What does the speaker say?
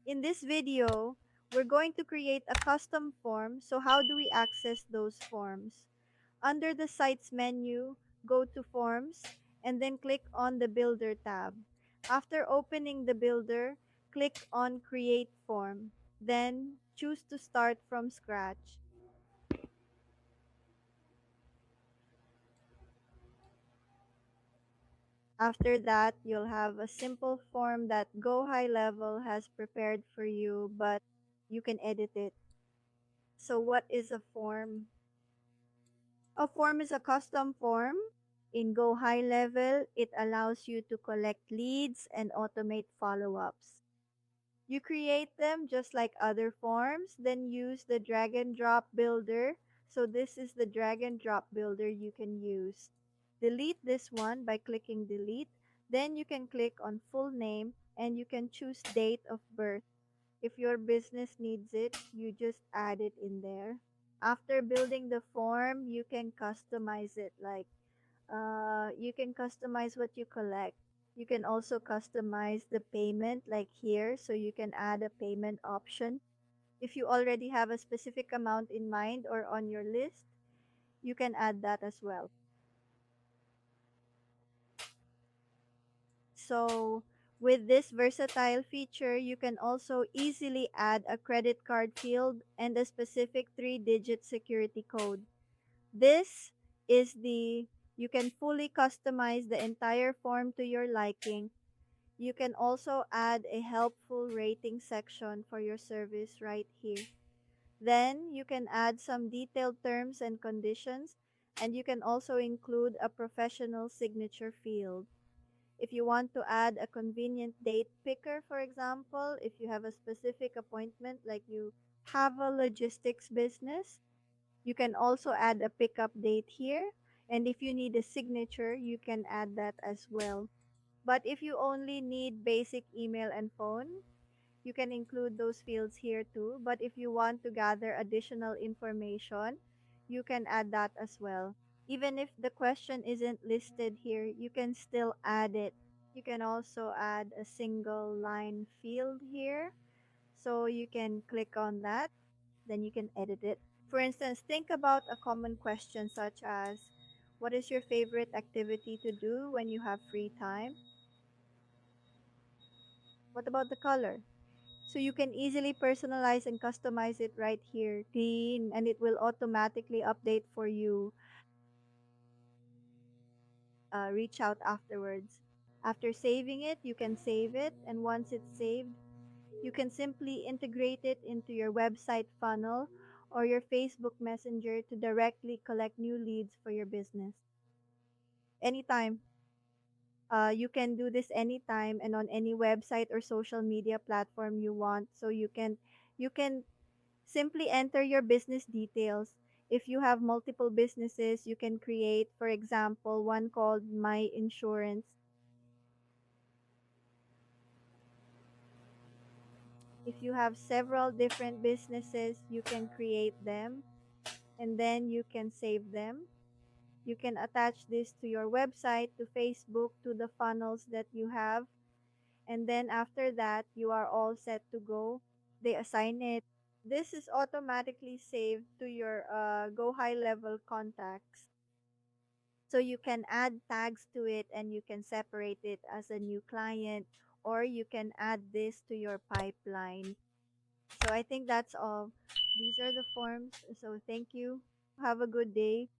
In this video, we're going to create a custom form. So how do we access those forms? Under the Sites menu, go to Forms and then click on the Builder tab. After opening the Builder, click on Create Form. Then choose to start from scratch. After that, you'll have a simple form that Go High Level has prepared for you, but you can edit it. So what is a form? A form is a custom form. In Go High Level, it allows you to collect leads and automate follow-ups. You create them just like other forms, then use the drag and drop builder. So this is the drag and drop builder you can use. Delete this one by clicking delete. Then you can click on full name and you can choose date of birth. If your business needs it, you just add it in there. After building the form, you can customize it. Like you can customize what you collect. You can also customize the payment like here, so you can add a payment option. If you already have a specific amount in mind or on your list, you can add that as well. So with this versatile feature, you can also easily add a credit card field and a specific 3-digit security code. This is the you can fully customize the entire form to your liking. You can also add a helpful rating section for your service right here. Then you can add some detailed terms and conditions, and you can also include a professional signature field. If you want to add a convenient date picker, for example, if you have a specific appointment like you have a logistics business, you can also add a pickup date here. And if you need a signature, you can add that as well. But if you only need basic email and phone, you can include those fields here too. But if you want to gather additional information, you can add that as well. Even if the question isn't listed here, you can still add it. You can also add a single line field here. So you can click on that, then you can edit it. For instance, think about a common question such as, what is your favorite activity to do when you have free time? What about the color? So you can easily personalize and customize it right here. Clean, and it will automatically update for you. Reach out afterwards. After saving it, you can save it, and once it's saved, you can simply integrate it into your website funnel or your Facebook Messenger to directly collect new leads for your business. Anytime. You can do this anytime and on any website or social media platform you want. So you can simply enter your business details. If you have multiple businesses, you can create, for example, one called My Insurance. If you have several different businesses, you can create them and then you can save them. You can attach this to your website, to Facebook, to the funnels that you have. And then after that, you are all set to go. They assign it. This is automatically saved to your Go High Level contacts. So you can add tags to it and you can separate it as a new client, or you can add this to your pipeline. So I think that's all. These are the forms. So thank you. Have a good day.